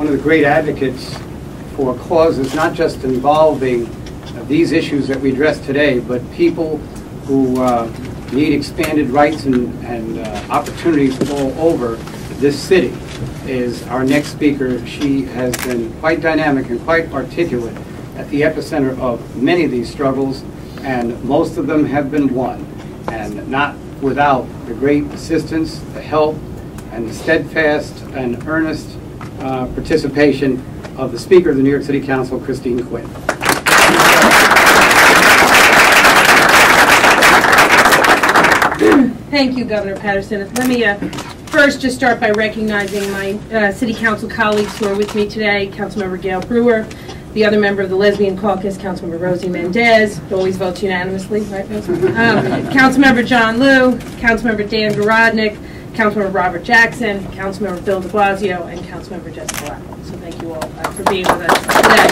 one of the great advocates for causes not just involving these issues that we address today, but people who need expanded rights and opportunities all over this city, is our next speaker. She has been quite dynamic and quite articulate at the epicenter of many of these struggles, and most of them have been won, and not without the great assistance, the help, and the steadfast and earnest participation of the Speaker of the New York City Council, Christine Quinn. Thank you, Governor Paterson. Let me first just start by recognizing my City Council colleagues who are with me today, Councilmember Gail Brewer, the other member of the Lesbian Caucus, Councilmember Rosie Mendez, who always votes unanimously, right, Rosie? Councilmember John Liu, Councilmember Dan Garodnick, Councilmember Robert Jackson, Councilmember Bill de Blasio, and Councilmember Jessica Lappel. So thank you all for being with us today.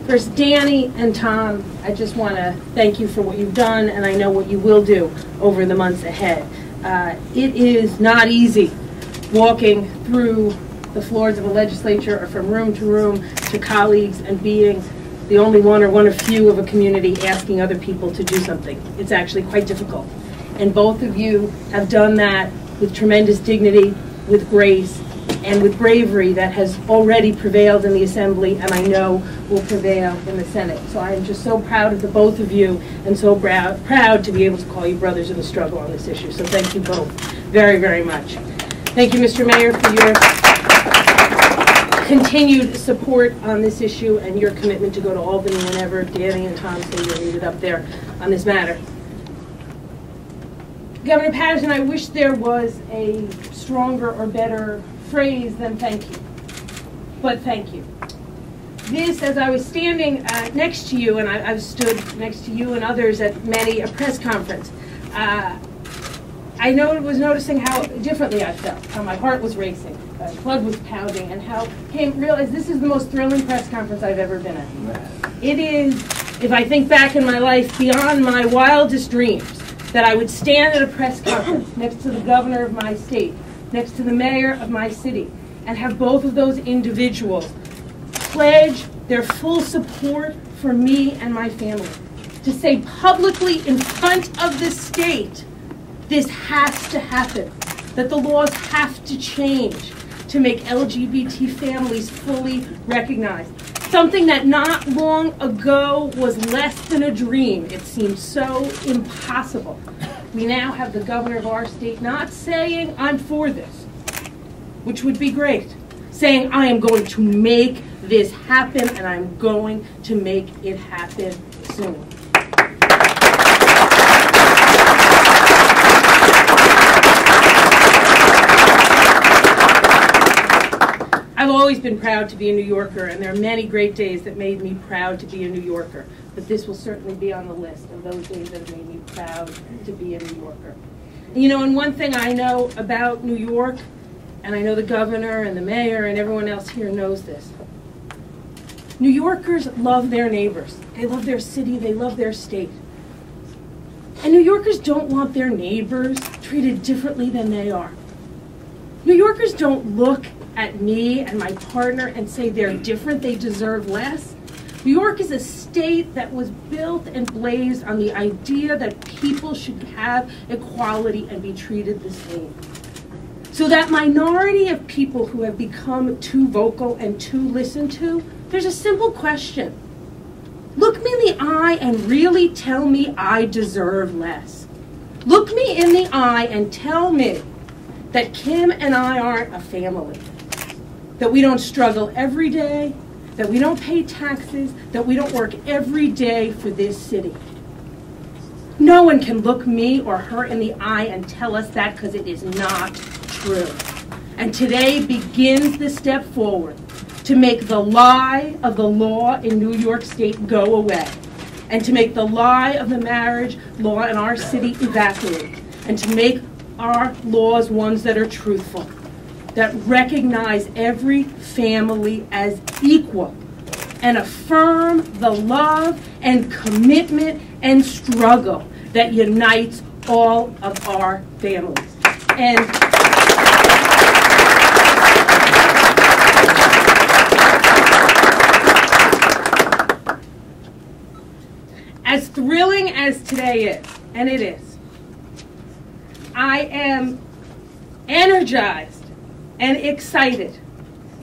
First, Danny and Tom, I just want to thank you for what you've done, and I know what you will do over the months ahead. It is not easy walking through the floors of a legislature or from room to colleagues and being the only one or one of few of a community asking other people to do something. It's actually quite difficult. And both of you have done that with tremendous dignity, with grace, and with bravery that has already prevailed in the Assembly and I know will prevail in the Senate. So I am just so proud of the both of you and so proud to be able to call you brothers in the struggle on this issue. So thank you both very, very much. Thank you, Mr. Mayor, for your continued support on this issue and your commitment to go to Albany whenever Danny and Tom say you're needed up there on this matter. Governor Paterson, I wish there was a stronger or better phrase than thank you, but thank you. This, as I was standing next to you, and I've stood next to you and others at many a press conference, I was noticing how differently I felt, how my heart was racing, blood was pounding, and how I realized this is the most thrilling press conference I've ever been at. It is, if I think back in my life, beyond my wildest dreams, that I would stand at a press conference next to the governor of my state, next to the mayor of my city, and have both of those individuals pledge their full support for me and my family. To say publicly in front of the state, this has to happen, that the laws have to change to make LGBT families fully recognized. Something that not long ago was less than a dream. It seemed so impossible. We now have the governor of our state not saying, I'm for this, which would be great, saying, I am going to make this happen, and I'm going to make it happen soon. I've always been proud to be a New Yorker, and there are many great days that made me proud to be a New Yorker. But this will certainly be on the list of those days that have made me proud to be a New Yorker. You know, and one thing I know about New York, and I know the governor and the mayor and everyone else here knows this. New Yorkers love their neighbors. They love their city. They love their state. And New Yorkers don't want their neighbors treated differently than they are. New Yorkers don't look at me and my partner and say they're different, they deserve less. New York is a state that was built and blazed on the idea that people should have equality and be treated the same. So that minority of people who have become too vocal and too listened to, there's a simple question. Look me in the eye and really tell me I deserve less. Look me in the eye and tell me that Kim and I aren't a family. That we don't struggle every day, that we don't pay taxes, that we don't work every day for this city. No one can look me or her in the eye and tell us that, because it is not true. And today begins the step forward to make the lie of the law in New York State go away, and to make the lie of the marriage law in our city evaporate, and to make our laws ones that are truthful, that recognize every family as equal, and affirm the love and commitment and struggle that unites all of our families. And As thrilling as today is, and it is, I am energized and excited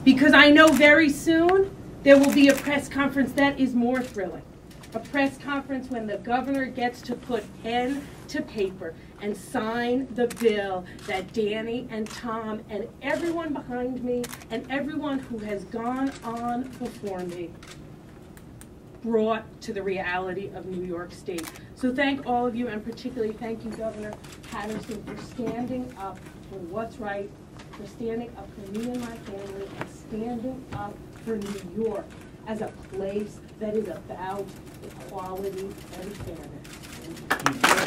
because I know very soon there will be a press conference that is more thrilling. A press conference when the governor gets to put pen to paper and sign the bill that Danny and Tom and everyone behind me and everyone who has gone on before me brought to the reality of New York State. So thank all of you, and particularly thank you, Governor Paterson, for standing up for what's right, for standing up for me and my family, and standing up for New York as a place that is about equality and fairness.